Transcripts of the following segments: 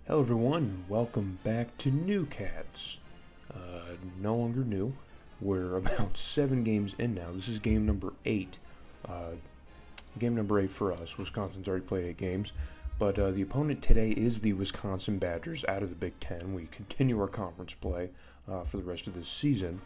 Hello everyone, welcome back to New Cats. No longer new. We're about 7 games in now. This is game number 8. Game number 8 for us. Wisconsin's already played 8 games. But the opponent today is the Wisconsin Badgers out of the Big Ten. We continue our conference play for the rest of this season.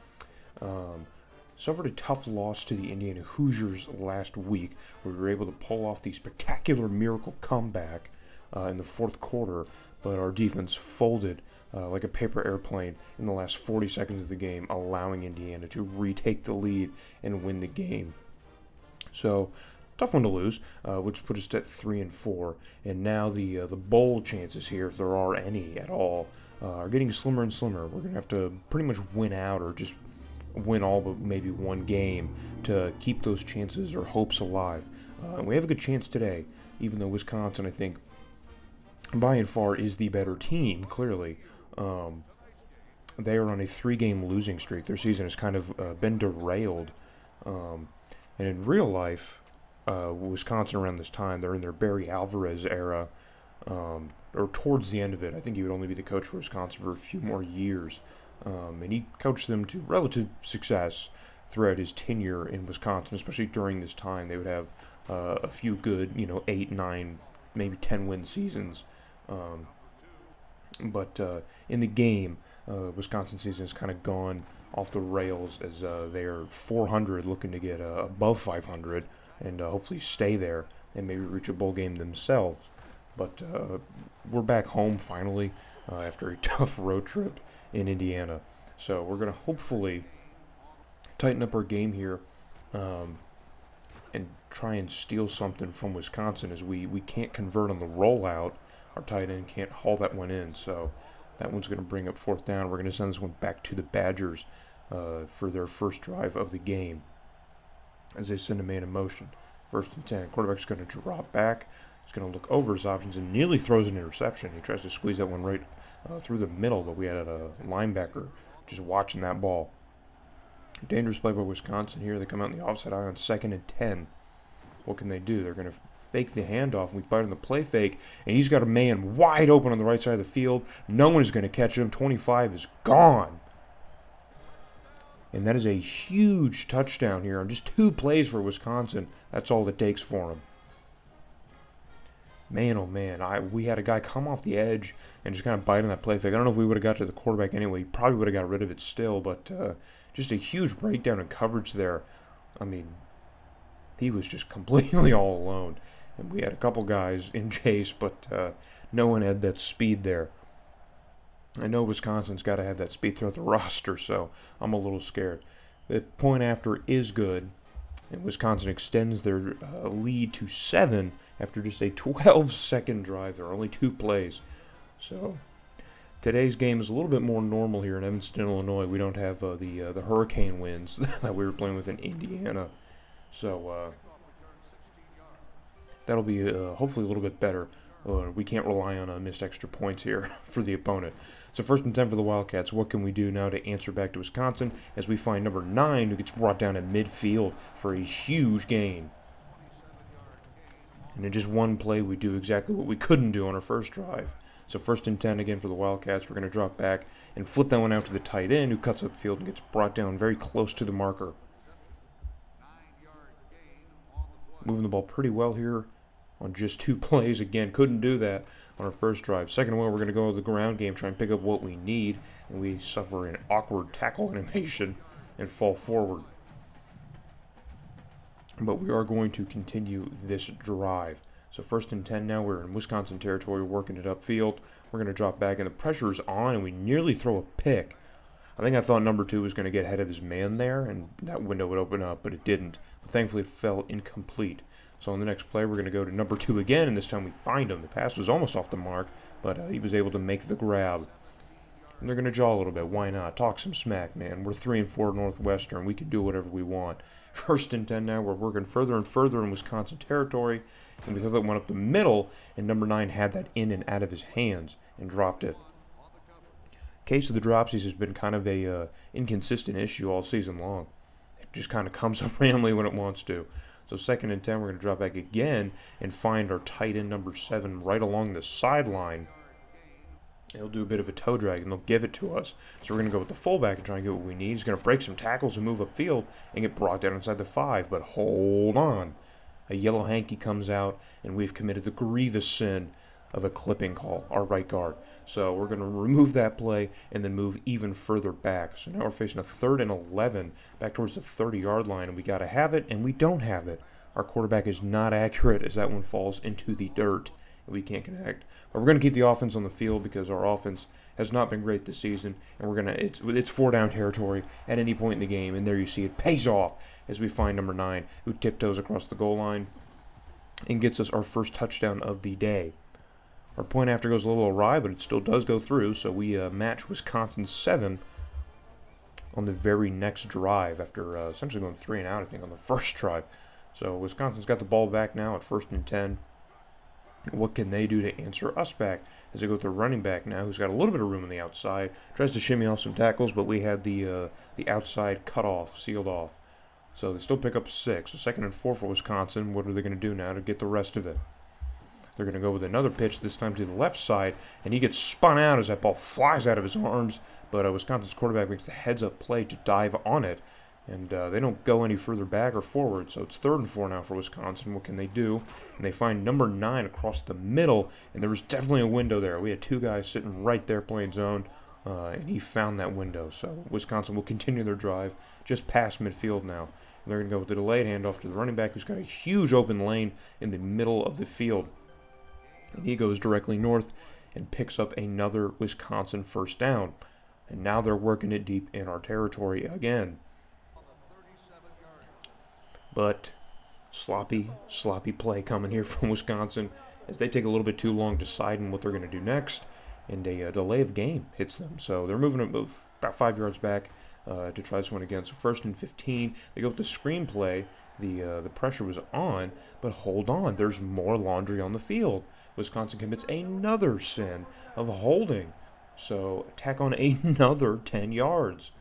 Suffered a tough loss to the Indiana Hoosiers last week, where we were able to pull off the spectacular miracle comeback in the fourth quarter, but our defense folded like a paper airplane in the last 40 seconds of the game, allowing Indiana to retake the lead and win the game. So, tough one to lose, which put us at 3-4, and now the bowl chances here, if there are any at all, are getting slimmer and slimmer. We're going to have to pretty much win out or just win all but maybe one game to keep those chances or hopes alive. And we have a good chance today, even though Wisconsin, I think, by and far is the better team, clearly. They are on a 3-game losing streak. Their season has kind of been derailed. And in real life, Wisconsin around this time, they're in their Barry Alvarez era, or towards the end of it. I think he would only be the coach for Wisconsin for a few more years. And he coached them to relative success throughout his tenure in Wisconsin, especially during this time. They would have a few good, 8, 9, maybe 10-win seasons. But in the game, Wisconsin season has kind of gone off the rails as they're 400, looking to get above 500 and hopefully stay there and maybe reach a bowl game themselves. But we're back home finally after a tough road trip in Indiana. So we're going to hopefully tighten up our game here and try and steal something from Wisconsin, as we can't convert on the rollout. Our tight end can't haul that one in, so that one's going to bring up fourth down. We're going to send this one back to the Badgers for their first drive of the game as they send a man in motion. 1st and 10. Quarterback's going to drop back. He's going to look over his options and nearly throws an interception. He tries to squeeze that one right through the middle, but we had a linebacker just watching that ball. Dangerous play by Wisconsin here. They come out in the offside eye on 2nd and 10. What can they do? They're going to fake the handoff, and we bite on the play fake, and he's got a man wide open on the right side of the field. No one is going to catch him. 25 is gone. And that is a huge touchdown here on just 2 plays for Wisconsin. That's all it takes for him. Man, oh man, we had a guy come off the edge and just kind of bite on that play fake. I don't know if we would have got to the quarterback anyway. He probably would have got rid of it still, but just a huge breakdown in coverage there. I mean, he was just completely all alone. And we had a couple guys in chase, but no one had that speed there. I know Wisconsin's got to have that speed throughout the roster, so I'm a little scared. The point after is good, and Wisconsin extends their lead to 7 after just a 12-second drive. There are only 2 plays. So today's game is a little bit more normal here in Evanston, Illinois. We don't have the hurricane winds that we were playing with in Indiana. So that'll be hopefully a little bit better. We can't rely on missed extra points here for the opponent. So 1st and 10 for the Wildcats. What can we do now to answer back to Wisconsin as we find number 9, who gets brought down at midfield for a huge gain. And in just one play, we do exactly what we couldn't do on our first drive. So 1st and 10 again for the Wildcats. We're going to drop back and flip that one out to the tight end, who cuts upfield and gets brought down very close to the marker. Moving the ball pretty well here on just 2 plays. Again, couldn't do that on our first drive. Second one, we're going to go to the ground game, try and pick up what we need, and we suffer an awkward tackle animation and fall forward. But we are going to continue this drive. So 1st and 10 now. We're in Wisconsin territory, working it upfield. We're going to drop back, and the pressure is on, and we nearly throw a pick. I thought number 2 was going to get ahead of his man there, and that window would open up, but it didn't. But thankfully, it fell incomplete. So on the next play, we're going to go to number 2 again, and this time we find him. The pass was almost off the mark, but he was able to make the grab. And they're going to jaw a little bit. Why not? Talk some smack, man. We're 3-4 Northwestern. We can do whatever we want. 1st and 10 now. We're working further and further in Wisconsin territory, and we threw that one up the middle, and number 9 had that in and out of his hands and dropped it. Case of the dropsies has been kind of a inconsistent issue all season long. It just kind of comes up randomly when it wants to. So 2nd and 10, we're going to drop back again and find our tight end number 7 right along the sideline. He'll do a bit of a toe drag, and they'll give it to us. So we're going to go with the fullback and try and get what we need. He's going to break some tackles and move upfield and get brought down inside the 5. But hold on. A yellow hanky comes out, and we've committed the grievous sin of a clipping call, our right guard. So we're going to remove that play and then move even further back. So now we're facing a 3rd and 11 back towards the 30-yard line, and we got to have it, and we don't have it. Our quarterback is not accurate as that one falls into the dirt. We can't connect. But we're going to keep the offense on the field because our offense has not been great this season, and we're going to it's 4-down territory at any point in the game, and there you see it pays off as we find number 9, who tiptoes across the goal line and gets us our first touchdown of the day. Our point after goes a little awry, but it still does go through, so we match Wisconsin 7 on the very next drive after essentially going 3 and out, I think, on the first drive. So Wisconsin's got the ball back now at 1st and 10. What can they do to answer us back as they go with the running back now, who's got a little bit of room on the outside, tries to shimmy off some tackles, but we had the outside cut off, sealed off. So they still pick up 6. So 2nd and 4 for Wisconsin. What are they going to do now to get the rest of it? They're going to go with another pitch, this time to the left side, and he gets spun out as that ball flies out of his arms, but Wisconsin's quarterback makes the heads-up play to dive on it. And they don't go any further back or forward, so it's 3rd and 4 now for Wisconsin. What can they do? And they find number 9 across the middle, and there was definitely a window there. We had 2 guys sitting right there playing zone, and he found that window. So Wisconsin will continue their drive just past midfield now. And they're going to go with the delayed handoff to the running back, who's got a huge open lane in the middle of the field. And he goes directly north and picks up another Wisconsin first down. And now they're working it deep in our territory again. But sloppy play coming here from Wisconsin as they take a little bit too long deciding what they're going to do next, and a delay of game hits them. So they're moving about 5 yards back to try this one again. So 1st and 15, they go with the screen play. The pressure was on, but hold on, there's more laundry on the field. Wisconsin commits another sin of holding. So tack on another 10 yards.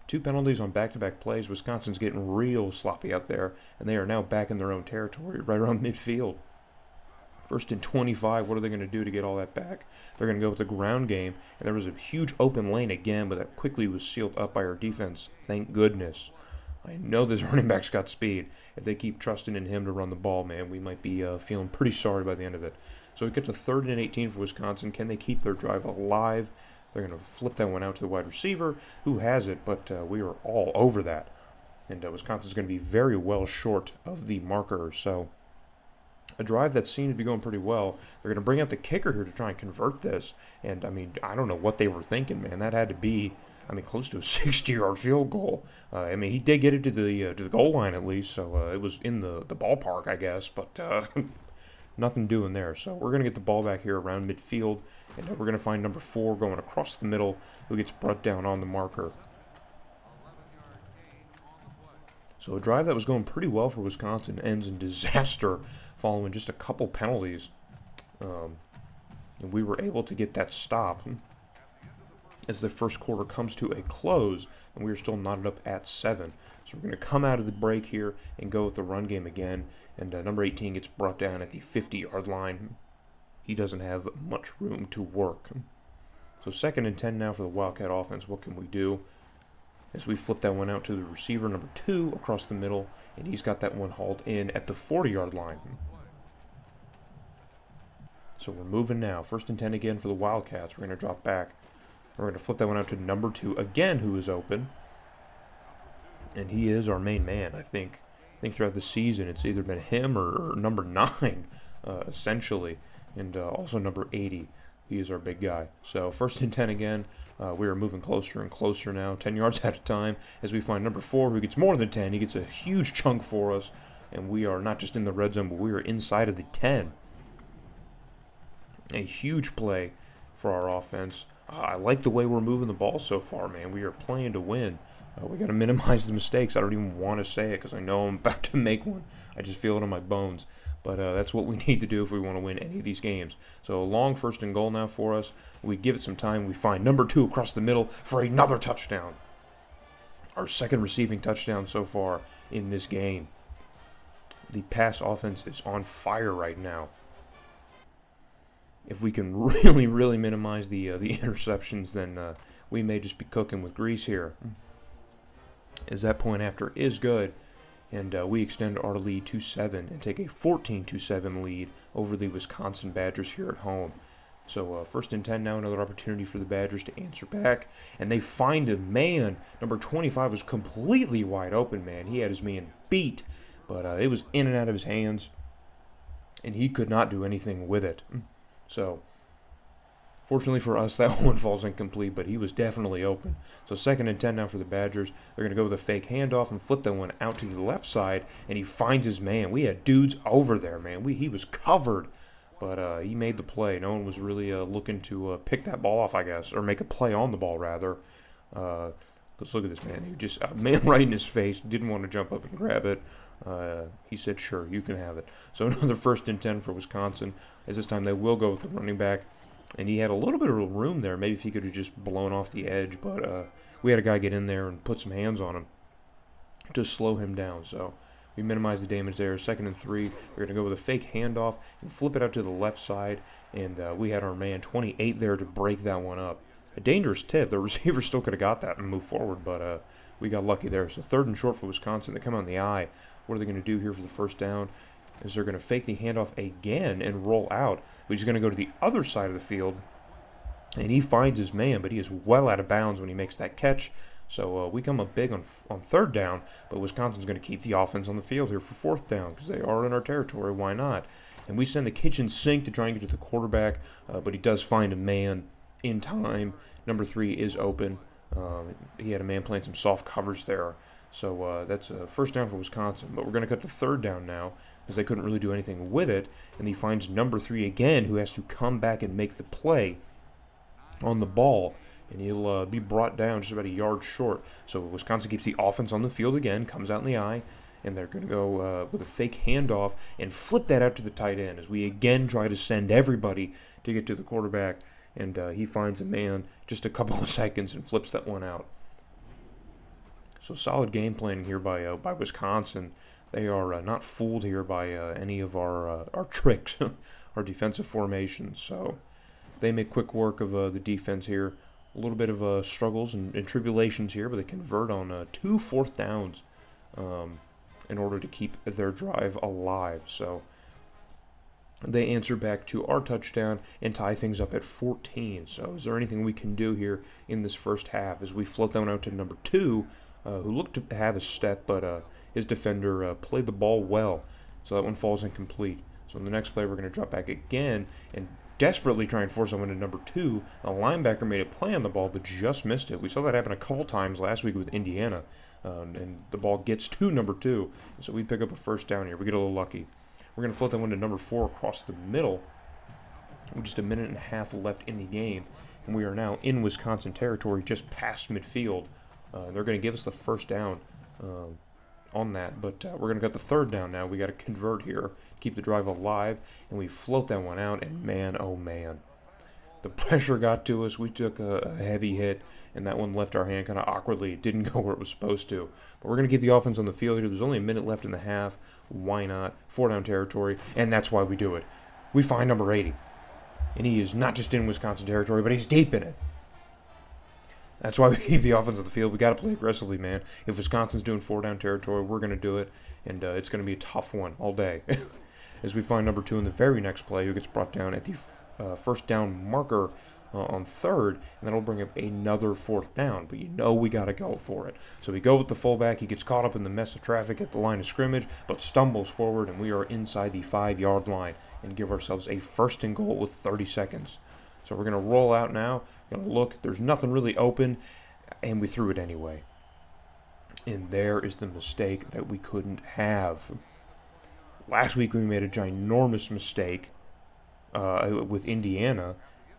2 penalties on back-to-back plays. Wisconsin's getting real sloppy out there, and they are now back in their own territory, right around midfield. 1st and 25, what are they going to do to get all that back? They're going to go with the ground game, and there was a huge open lane again, but that quickly was sealed up by our defense. Thank goodness. I know this running back's got speed. If they keep trusting in him to run the ball, man, we might be feeling pretty sorry by the end of it. So we get to 3rd and 18 for Wisconsin. Can they keep their drive alive? They're going to flip that one out to the wide receiver, who has it, but we are all over that. And Wisconsin's going to be very well short of the marker. So a drive that seemed to be going pretty well. They're going to bring out the kicker here to try and convert this. And, I mean, I don't know what they were thinking, man. That had to be, close to a 60-yard field goal. He did get it to the goal line at least, so it was in the ballpark, I guess. But nothing doing there. So we're going to get the ball back here around midfield. And we're going to find number 4 going across the middle, who gets brought down on the marker. So a drive that was going pretty well for Wisconsin ends in disaster following just a couple penalties. And we were able to get that stop as the first quarter comes to a close, and we are still knotted up at 7. So we're going to come out of the break here and go with the run game again. And number 18 gets brought down at the 50-yard line. He doesn't have much room to work. So 2nd and 10 now for the Wildcat offense. What can we do? As we flip that one out to the receiver, number 2, across the middle, and he's got that one hauled in at the 40-yard line. So we're moving now. 1st and 10 again for the Wildcats. We're going to drop back. We're going to flip that one out to number 2 again, who is open. And he is our main man, I think. I think throughout the season it's either been him or number 9, essentially. And also number 80. He is our big guy. So 1st and 10 again. We are moving closer and closer now, 10 yards at a time, as we find number 4, who gets more than 10. He gets a huge chunk for us, and we are not just in the red zone, but we are inside of the 10. A huge play for our offense. I like the way we're moving the ball so far, man. We are playing to win. We got to minimize the mistakes. I don't even want to say it because I know I'm about to make one. I just feel it in my bones. But that's what we need to do if we want to win any of these games. So a long 1st and goal now for us. We give it some time. We find number 2 across the middle for another touchdown. Our 2nd receiving touchdown so far in this game. The pass offense is on fire right now. if we can really, really minimize the interceptions, then we may just be cooking with grease here. As that point after is good, and we extend our lead to 7 and take a 14-7 lead over the Wisconsin Badgers here at home. So first and 10 now, another opportunity for the Badgers to answer back, and they find a man. Number 25 was completely wide open, man. He had his man beat, but it was in and out of his hands, and he could not do anything with it. So fortunately for us, that one falls incomplete, but he was definitely open. So second and 10 now for the Badgers. They're going to go with a fake handoff and flip that one out to the left side, and he finds his man. We had dudes over there, man. He was covered, but he made the play. No one was really looking to pick that ball off, I guess, or make a play on the ball, rather. Let's look at this, man. He just, man right in his face, didn't want to jump up and grab it. He said, sure, you can have it. So another first and 10 for Wisconsin, as this time they will go with the running back. And he had a little bit of room there. Maybe if he could have just blown off the edge. But we had a guy get in there and put some hands on him to slow him down. So we minimized the damage there. Second and 3. We're going to go with a fake handoff and flip it out to the left side. And we had our man 28 there to break that one up. A dangerous tip. The receiver still could have got that and moved forward. But we got lucky there. So third and short for Wisconsin. They come on the eye. What are they going to do here for the first down? Is they're going to fake the handoff again and roll out. But he's going to go to the other side of the field, and he finds his man, but he is well out of bounds when he makes that catch. So we come up big on third down, but Wisconsin's going to keep the offense on the field here for fourth down because they are in our territory. Why not? And we send the kitchen sink to try and get to the quarterback, but he does find a man in time. Number 3 is open. He had a man playing some soft coverage there. So that's a first down for Wisconsin. But we're going to cut to third down now because they couldn't really do anything with it. And he finds number 3 again, who has to come back and make the play on the ball. And he'll be brought down just about a yard short. So Wisconsin keeps the offense on the field again, comes out in the eye. And they're going to go with a fake handoff and flip that out to the tight end as we again try to send everybody to get to the quarterback. And he finds a man just a couple of seconds and flips that one out. So solid game planning here by Wisconsin. They are not fooled here by any of our tricks, our defensive formations. So they make quick work of the defense here. A little bit of struggles and tribulations here, but they convert on 2 fourth downs in order to keep their drive alive. So they answer back to our touchdown and tie things up at 14. So is there anything we can do here in this first half as we float that one out to number 2, who looked to have a step, but his defender played the ball well. So that one falls incomplete. So in the next play, we're going to drop back again and desperately try and force someone to number 2. A linebacker made a play on the ball, but just missed it. We saw that happen a couple times last week with Indiana, and the ball gets to number 2. So we pick up a first down here. We get a little lucky. We're going to float that one to number 4 across the middle. With just a minute and a half left in the game, and we are now in Wisconsin territory, just past midfield. They're going to give us the first down on that, but we're going to get the third down now. We got to convert here, keep the drive alive, and we float that one out, and man, oh man. The pressure got to us. We took a heavy hit, and that one left our hand kind of awkwardly. It didn't go where it was supposed to. But we're going to keep the offense on the field here. There's only a minute left in the half. Why not? 4-down territory, and that's why we do it. We find number 80, and he is not just in Wisconsin territory, but he's deep in it. That's why we keep the offense on the field. We got to play aggressively, man. If Wisconsin's doing 4-down territory, we're going to do it, and it's going to be a tough one all day. As we find number 2 in the very next play, who gets brought down at the first down marker on third, and that'll bring up another fourth down. But you know we got to go for it. So we go with the fullback. He gets caught up in the mess of traffic at the line of scrimmage, but stumbles forward, and we are inside the 5-yard line and give ourselves a first and goal with 30 seconds. So we're going to roll out now. Going to look. There's nothing really open, and we threw it anyway. And there is the mistake that we couldn't have. Last week we made a ginormous mistake with Indiana,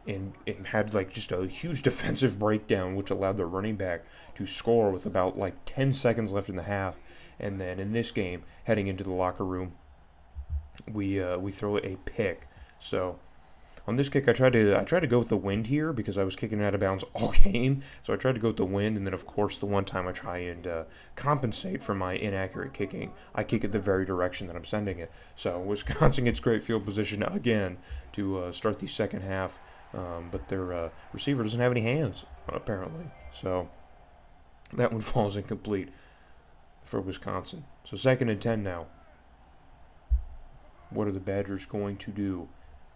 and it had like just a huge defensive breakdown, which allowed the running back to score with about like 10 seconds left in the half. And then in this game, heading into the locker room, we throw a pick. So On this kick, I tried to go with the wind here because I was kicking it out of bounds all game. So I tried to go with the wind, and then of course the one time I try and compensate for my inaccurate kicking, I kick it the very direction that I'm sending it. So Wisconsin gets great field position again to start the second half, but their receiver doesn't have any hands apparently. So that one falls incomplete for Wisconsin. So 2nd and 10 now. What are the Badgers going to do?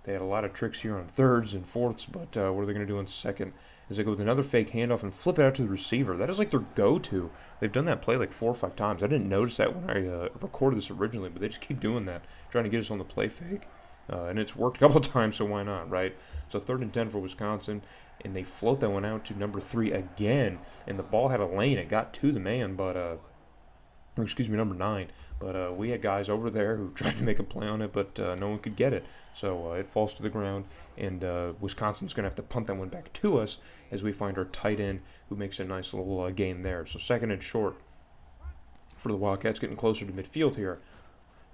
They had a lot of tricks here on thirds and fourths, but what are they going to do on second? Is they go with another fake handoff and flip it out to the receiver. That is like their go-to. They've done that play like 4 or 5 times. I didn't notice that when I recorded this originally, but they just keep doing that, trying to get us on the play fake. And it's worked a couple of times, so why not, right? So 3rd and 10 for Wisconsin, and they float that one out to number 3 again. And the ball had a lane. It got to the man, but number 9. But we had guys over there who tried to make a play on it, but no one could get it. So it falls to the ground, and Wisconsin's going to have to punt that one back to us as we find our tight end who makes a nice little gain there. So 2nd and short for the Wildcats, getting closer to midfield here.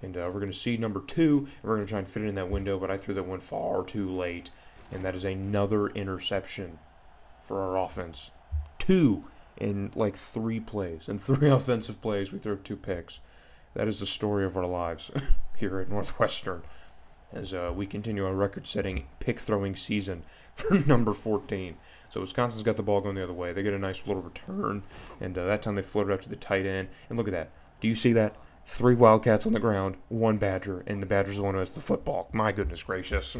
And we're going to see number 2, and we're going to try and fit it in that window, but I threw that one far too late. And that is another interception for our offense. 2 in like 3 plays. In 3 offensive plays, we throw 2 picks. That is the story of our lives here at Northwestern as we continue our record-setting pick-throwing season for number 14. So Wisconsin's got the ball going the other way. They get a nice little return, and that time they float it out to the tight end. And look at that. Do you see that? 3 Wildcats on the ground, 1 Badger, and the Badger's the one who has the football. My goodness gracious.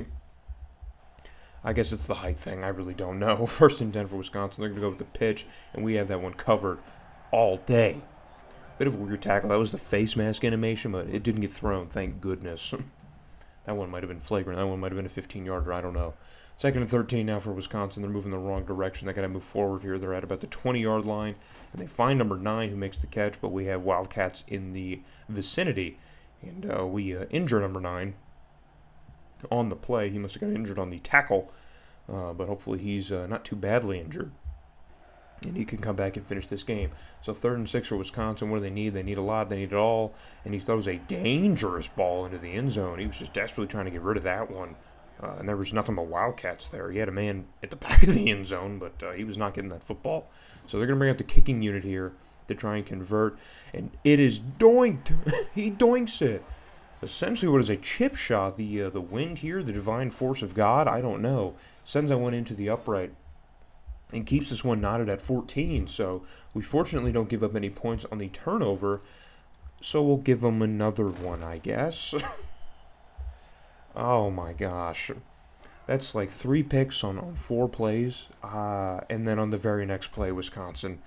I guess it's the height thing. I really don't know. 1st and 10 for Wisconsin. They're going to go with the pitch, and we have that one covered all day. Bit of a weird tackle. That was the face mask animation, but it didn't get thrown, thank goodness. That one might have been flagrant. That one might have been a 15-yarder. I don't know. 2nd and 13 now for Wisconsin. They're moving the wrong direction. They got to move forward here. They're at about the 20-yard line, and they find number 9 who makes the catch, but we have Wildcats in the vicinity, and we injure number 9 on the play. He must have got injured on the tackle, but hopefully he's not too badly injured, and he can come back and finish this game. So 3rd and 6 for Wisconsin. What do they need? They need a lot. They need it all. And he throws a dangerous ball into the end zone. He was just desperately trying to get rid of that one. And there was nothing but Wildcats there. He had a man at the back of the end zone, but he was not getting that football. So they're going to bring up the kicking unit here to try and convert. And it is doinked. He doinks it. Essentially what is a chip shot. The wind here, the divine force of God, I don't know, sends that one into the upright and keeps this one knotted at 14. So we fortunately don't give up any points on the turnover. So we'll give them another one, I guess. Oh my gosh. That's like 3 picks on 4 plays. And then on the very next play, Wisconsin,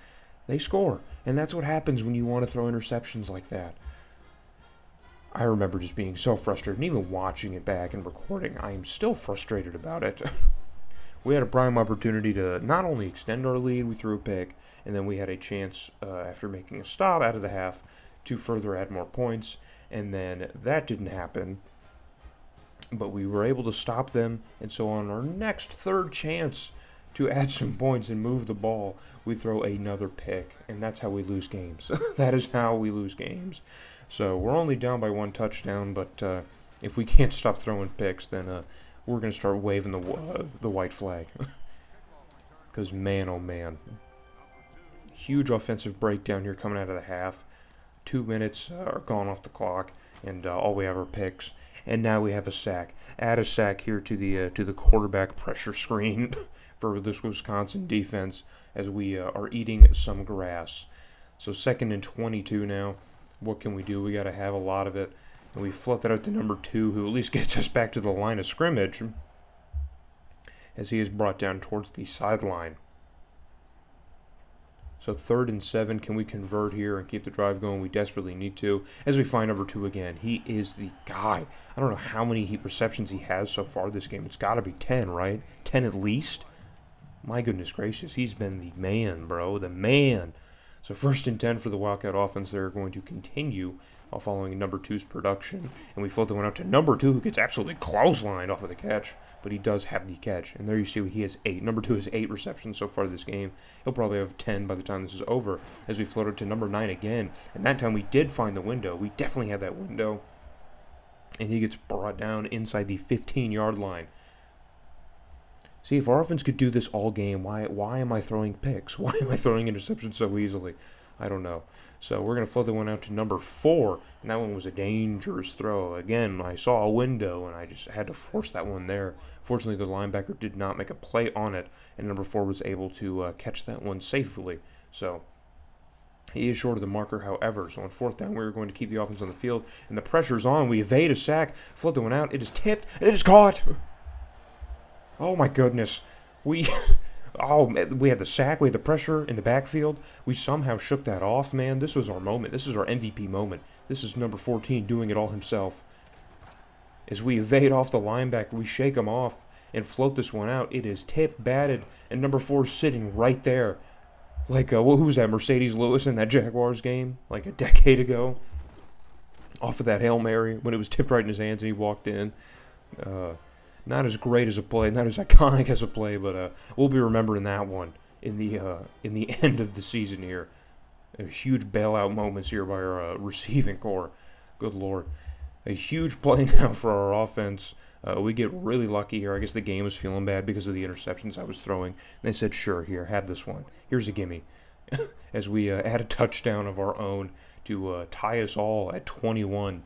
they score. And that's what happens when you want to throw interceptions like that. I remember just being so frustrated. And even watching it back and recording, I am still frustrated about it. We had a prime opportunity to not only extend our lead, we threw a pick, and then we had a chance after making a stop out of the half to further add more points, and then that didn't happen. But we were able to stop them, and so on our next 3rd chance to add some points and move the ball, we throw another pick, and that's how we lose games. That is how we lose games. So we're only down by 1 touchdown, but if we can't stop throwing picks, then we're going to start waving the white flag. Because, man, oh, man. Huge offensive breakdown here coming out of the half. 2 minutes are gone off the clock, and all we have are picks. And now we have a sack. Add a sack here to the quarterback pressure screen for this Wisconsin defense as we are eating some grass. So 2nd and 22 now. What can we do? We got to have a lot of it. And we flip that out to number 2, who at least gets us back to the line of scrimmage as he is brought down towards the sideline. So 3rd and 7, can we convert here and keep the drive going? We desperately need to. As we find number 2 again, he is the guy. I don't know how many receptions he has so far this game. It's got to be 10, right? 10 at least? My goodness gracious, he's been the man, bro, the man. So 1st and 10 for the Wildcat offense. They're going to continue following number 2's production. And we float the one out to number 2, who gets absolutely clotheslined off of the catch. But he does have the catch. And there you see he has 8. Number 2 has 8 receptions so far this game. He'll probably have 10 by the time this is over as we float it to number 9 again. And that time we did find the window. We definitely had that window. And he gets brought down inside the 15-yard line. See, if our offense could do this all game, why am I throwing picks? Why am I throwing interceptions so easily? I don't know. So we're going to float the one out to number 4, and that one was a dangerous throw. Again, I saw a window, and I just had to force that one there. Fortunately, the linebacker did not make a play on it, and number 4 was able to catch that one safely. So he is short of the marker, however. So on 4th down, we're going to keep the offense on the field, and the pressure's on. We evade a sack, float the one out. It is tipped, and it is caught. Oh, my goodness. We had the sack. We had the pressure in the backfield. We somehow shook that off, man. This was our moment. This is our MVP moment. This is number 14 doing it all himself. As we evade off the linebacker, we shake him off and float this one out. It is tipped, batted, and number 4 is sitting right there. Like, who was that, Mercedes Lewis in that Jaguars game? Like a decade ago? Off of that Hail Mary when it was tipped right in his hands and he walked in. Not as great as a play, not as iconic as a play, but we'll be remembering that one in the end of the season here. Huge bailout moments here by our receiving core. Good Lord. A huge play now for our offense. We get really lucky here. I guess the game was feeling bad because of the interceptions I was throwing. And they said, sure, here, have this one. Here's a gimme. As we add a touchdown of our own to tie us all at 21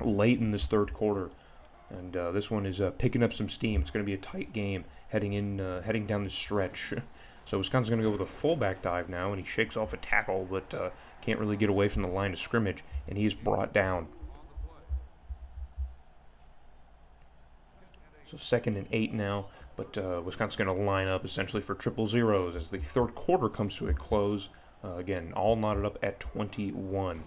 late in this third quarter. And this one is picking up some steam. It's going to be a tight game heading down the stretch. So Wisconsin's going to go with a fullback dive now, and he shakes off a tackle, but can't really get away from the line of scrimmage, and he's brought down. So 2nd and 8 now, but Wisconsin's going to line up essentially for triple zeros as the third quarter comes to a close. Again, all knotted up at 21.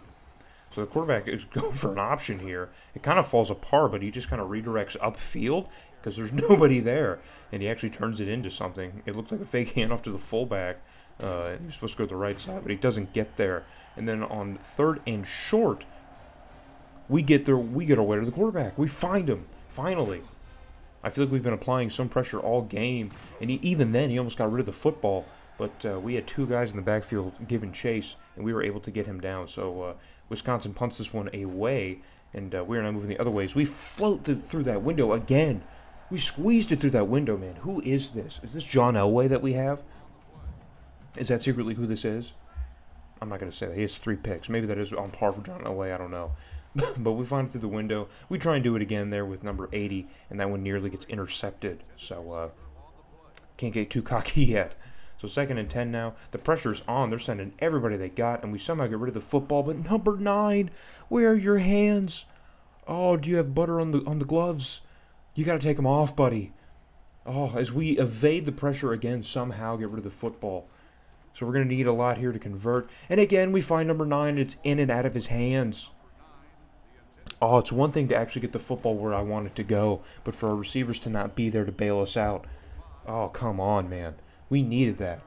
So the quarterback is going for an option here. It kind of falls apart, but he just kind of redirects upfield because there's nobody there. And he actually turns it into something. It looks like a fake handoff to the fullback. He was supposed to go to the right side, but he doesn't get there. And then on 3rd and short, we get our way to the quarterback. We find him, finally. I feel like we've been applying some pressure all game. And even then, he almost got rid of the football. But we had 2 guys in the backfield giving chase, and we were able to get him down. So Wisconsin punts this one away, and we are now moving the other ways. We floated through that window again. We squeezed it through that window, man. Who is this? Is this John Elway that we have? Is that secretly who this is? I'm not going to say that. He has 3 picks. Maybe that is on par for John Elway. I don't know. But we find it through the window. We try and do it again there with number 80, and that one nearly gets intercepted. So can't get too cocky yet. So 2nd and 10 now. The pressure's on. They're sending everybody they got, and we somehow get rid of the football. But number 9, where are your hands? Oh, do you have butter on the gloves? You got to take them off, buddy. Oh, as we evade the pressure again, somehow get rid of the football. So we're going to need a lot here to convert. And again, we find number 9. And it's in and out of his hands. Oh, it's one thing to actually get the football where I want it to go, but for our receivers to not be there to bail us out. Oh, come on, man. We needed that.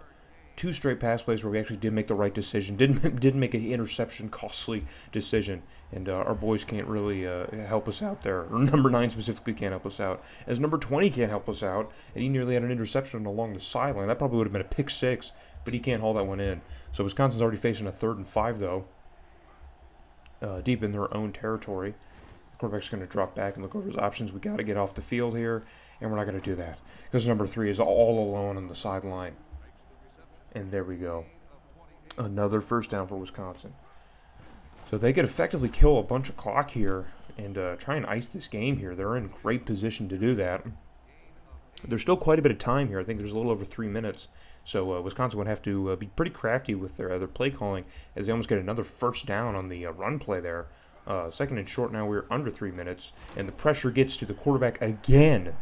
2 straight pass plays where we actually did make the right decision. Didn't make an interception, costly decision. And our boys can't really help us out there. Or number 9 specifically can't help us out. As number 20 can't help us out. And he nearly had an interception along the sideline. That probably would have been a pick 6. But he can't haul that one in. So Wisconsin's already facing a 3rd and 5, though. Deep in their own territory. The quarterback's going to drop back and look over his options. We got to get off the field here. And we're not going to do that. Because number 3 is all alone on the sideline. And there we go. Another first down for Wisconsin. So they could effectively kill a bunch of clock here and try and ice this game here. They're in great position to do that. There's still quite a bit of time here. I think there's a little over 3 minutes. So Wisconsin would have to be pretty crafty with their play calling as they almost get another first down on the run play there. 2nd and short now. We're under 3 minutes. And the pressure gets to the quarterback again.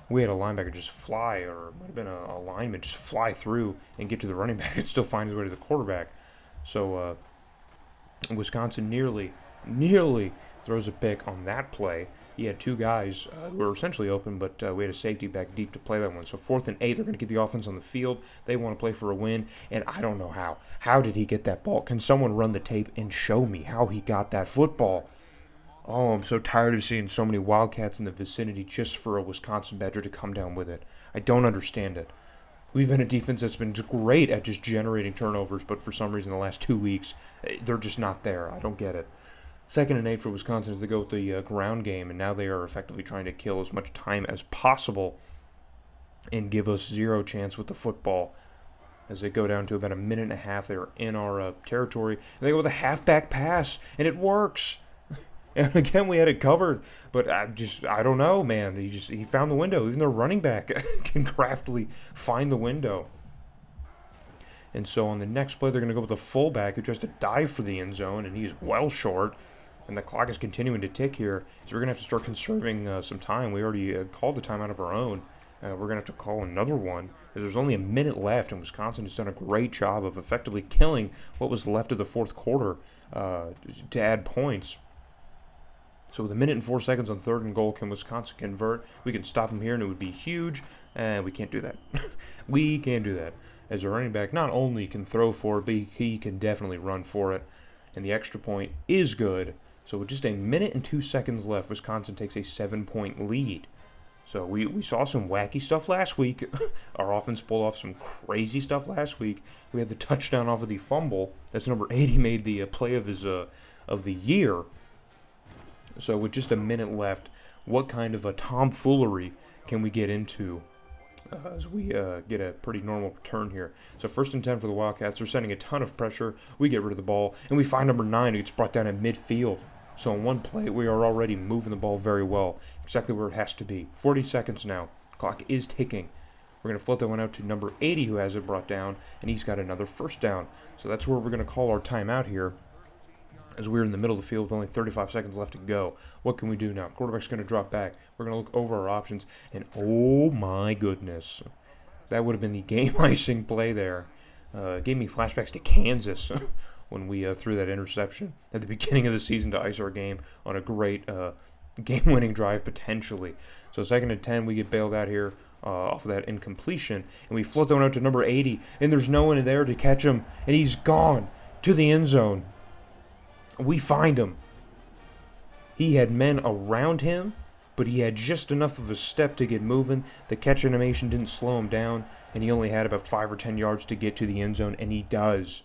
We had a linebacker just fly, or it might have been a lineman just fly through and get to the running back and still find his way to the quarterback. So Wisconsin nearly throws a pick on that play. He had 2 guys who were essentially open, but we had a safety back deep to play that one. So 4th and 8, they're going to get the offense on the field. They want to play for a win, and I don't know how. How did he get that ball? Can someone run the tape and show me how he got that football? Oh, I'm so tired of seeing so many Wildcats in the vicinity just for a Wisconsin Badger to come down with it. I don't understand it. We've been a defense that's been great at just generating turnovers, but for some reason the last 2 weeks, they're just not there. I don't get it. 2nd and 8 for Wisconsin as they go with the ground game, and now they are effectively trying to kill as much time as possible and give us zero chance with the football. As they go down to about a minute and a half, they're in our territory, and they go with a halfback pass, and it works. And again, we had it covered, but I don't know, man. He found the window. Even their running back can craftily find the window. And so on the next play, they're going to go with the fullback who tries to dive for the end zone, and he's well short. And the clock is continuing to tick here, so we're going to have to start conserving some time. We already called the timeout of our own. We're going to have to call another one, because there's only a minute left, and Wisconsin has done a great job of effectively killing what was left of the fourth quarter to add points. So with a minute and 4 seconds on 3rd and goal, can Wisconsin convert? We can stop them here, and it would be huge. And we can't do that. We can't do that. As a running back, not only can throw for it, but he can definitely run for it. And the extra point is good. So with just a minute and 2 seconds left, Wisconsin takes a 7-point lead. So we saw some wacky stuff last week. Our offense pulled off some crazy stuff last week. We had the touchdown off of the fumble. That's number 8. He made the play of the year. So with just a minute left, what kind of a tomfoolery can we get into as we get a pretty normal return here? So 1st and 10 for the Wildcats. They're sending a ton of pressure. We get rid of the ball, and we find number 9 who gets brought down at midfield. So in one play, we are already moving the ball very well, exactly where it has to be. 40 seconds now. Clock is ticking. We're going to float that one out to number 80 who has it brought down, and he's got another first down. So that's where we're going to call our timeout here, as we're in the middle of the field with only 35 seconds left to go. What can we do now? Quarterback's going to drop back. We're going to look over our options, and oh my goodness, that would have been the game-icing play there. Gave me flashbacks to Kansas when we threw that interception at the beginning of the season to ice our game on a great game-winning drive potentially. So 2nd and 10, we get bailed out here off of that incompletion, and we float that one out to number 80, and there's no one there to catch him, and he's gone to the end zone. We find him. He had men around him, but he had just enough of a step to get moving. The catch animation didn't slow him down, and he only had about 5 or 10 yards to get to the end zone, and he does.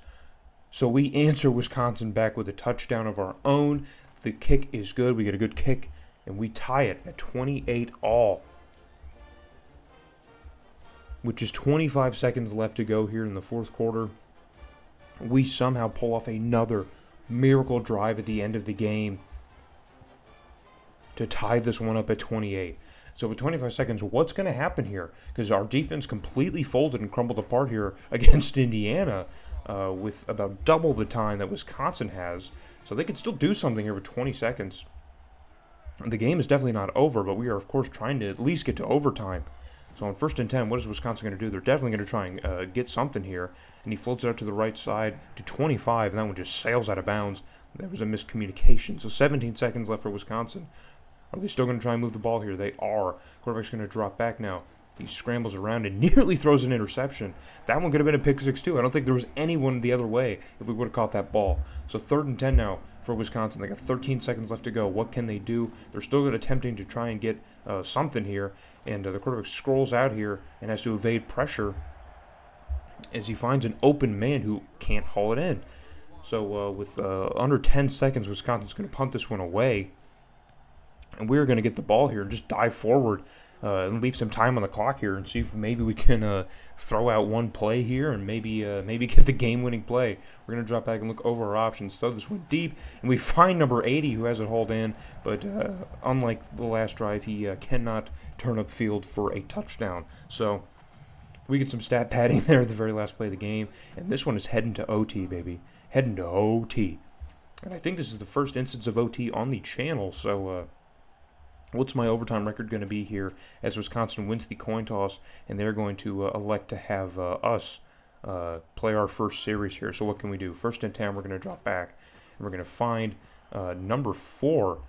So we answer Wisconsin back with a touchdown of our own. The kick is good. We get a good kick, and we tie it at 28 all. With just 25 seconds left to go here in the fourth quarter, we somehow pull off another miracle drive at the end of the game to tie this one up at 28. So with 25 seconds, what's going to happen here? Because our defense completely folded and crumbled apart here against Indiana with about double the time that Wisconsin has. So they could still do something here with 20 seconds. The game is definitely not over, but we are, of course, trying to at least get to overtime. So on 1st and 10, what is Wisconsin going to do? They're definitely going to try and get something here. And he floats it out to the right side to 25, and that one just sails out of bounds. There was a miscommunication. So 17 seconds left for Wisconsin. Are they still going to try and move the ball here? They are. Quarterback's going to drop back now. He scrambles around and nearly throws an interception. That one could have been a pick six too. I don't think there was anyone the other way if we would have caught that ball. So 3rd and 10 now for Wisconsin. They got 13 seconds left to go. What can they do? They're still attempting to try and get something here. And the quarterback scrolls out here and has to evade pressure as he finds an open man who can't haul it in. So with under 10 seconds, Wisconsin's going to punt this one away. And we're going to get the ball here and just dive forward and leave some time on the clock here and see if maybe we can throw out one play here and maybe get the game-winning play. We're going to drop back and look over our options, throw this one deep, and we find number 80 who has it hauled in, but unlike the last drive, he cannot turn upfield for a touchdown. So we get some stat padding there at the very last play of the game, and this one is heading to OT, baby. Heading to OT. And I think this is the first instance of OT on the channel, so what's my overtime record going to be here as Wisconsin wins the coin toss, and they're going to elect to have us play our first series here. So what can we do? 1st and 10, we're going to drop back, and we're going to find number 4,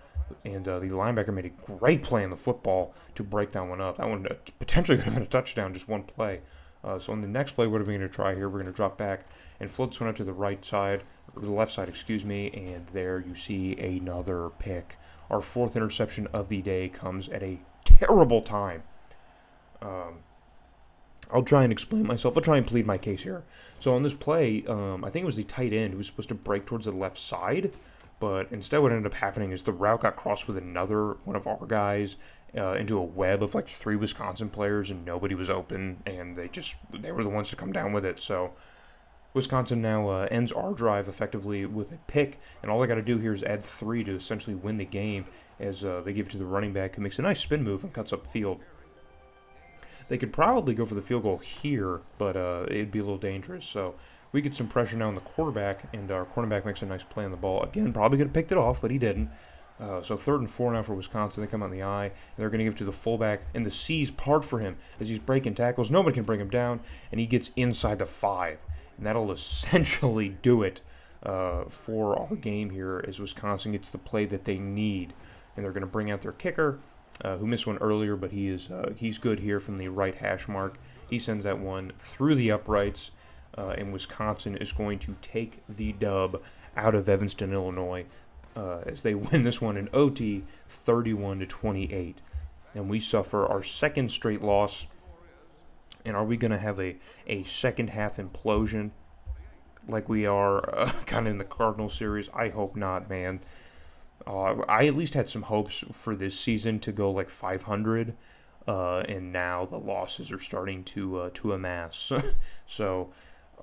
and the linebacker made a great play on the football to break that one up. That one potentially could have been a touchdown, just one play. So on the next play, what are we going to try here? We're going to drop back and float this one out to the right side, or the left side, excuse me, and there you see another pick. Our 4th interception of the day comes at a terrible time. I'll try and explain myself. I'll try and plead my case here. So on this play, I think it was the tight end who was supposed to break towards the left side, But instead what ended up happening is the route got crossed with another one of our guys into a web of like 3 Wisconsin players, and nobody was open, and they were the ones to come down with it. So Wisconsin now ends our drive effectively with a pick, and all they got to do here is add 3 to essentially win the game, as they give it to the running back, who makes a nice spin move and cuts up field. They could probably go for the field goal here, but it'd be a little dangerous. So we get some pressure now on the quarterback, and our cornerback makes a nice play on the ball. Again, probably could have picked it off, but he didn't. So 3rd and 4 now for Wisconsin. They come on the I, and they're going to give it to the fullback, and the C's part for him as he's breaking tackles. Nobody can bring him down, and he gets inside the 5. And that'll essentially do it for our game here, as Wisconsin gets the play that they need. And they're going to bring out their kicker, who missed one earlier, but he's good here from the right hash mark. He sends that one through the uprights, and Wisconsin is going to take the dub out of Evanston, Illinois, as they win this one in OT 31-28. And we suffer our 2nd straight loss. And are we going to have a second half implosion like we are kind of in the Cardinals series? I hope not, man. I at least had some hopes for this season to go like 500, and now the losses are starting to amass. So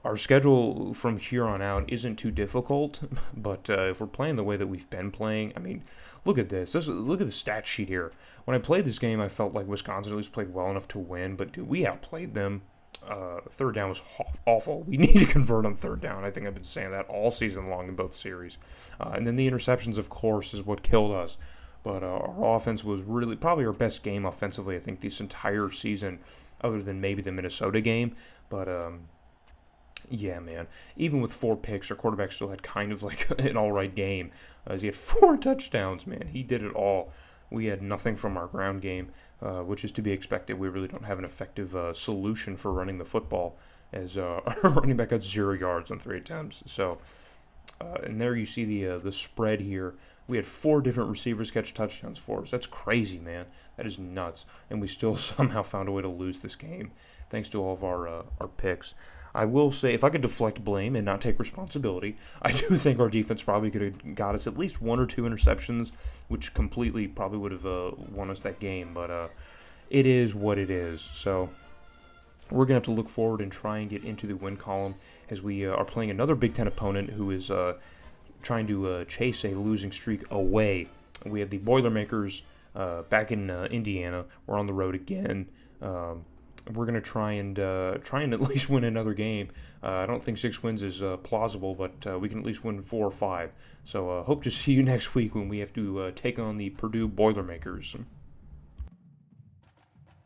our schedule from here on out isn't too difficult, but if we're playing the way that we've been playing, I mean, look at this. Look at the stat sheet here. When I played this game, I felt like Wisconsin at least played well enough to win, but dude, we outplayed them. 3rd down was awful. We need to convert on 3rd down. I think I've been saying that all season long in both series. And then the interceptions, of course, is what killed us. But our offense was really probably our best game offensively, I think, this entire season, other than maybe the Minnesota game. But yeah, man. Even with 4 picks, our quarterback still had kind of like an all-right game, as he had 4 touchdowns, man. He did it all. We had nothing from our ground game, which is to be expected. We really don't have an effective solution for running the football, as our running back got 0 yards on 3 attempts. So, and there you see the spread here. We had 4 different receivers catch touchdowns for us. That's crazy, man. That is nuts. And we still somehow found a way to lose this game, thanks to all of our picks. I will say, if I could deflect blame and not take responsibility, I do think our defense probably could have got us at least 1 or 2 interceptions, which completely probably would have won us that game. But it is what it is. So we're going to have to look forward and try and get into the win column, as we are playing another Big Ten opponent who is trying to chase a losing streak away. We have the Boilermakers back in Indiana. We're on the road again. We're going to try and at least win another game. I don't think 6 wins is plausible, but we can at least win 4 or 5. So hope to see you next week when we have to take on the Purdue Boilermakers.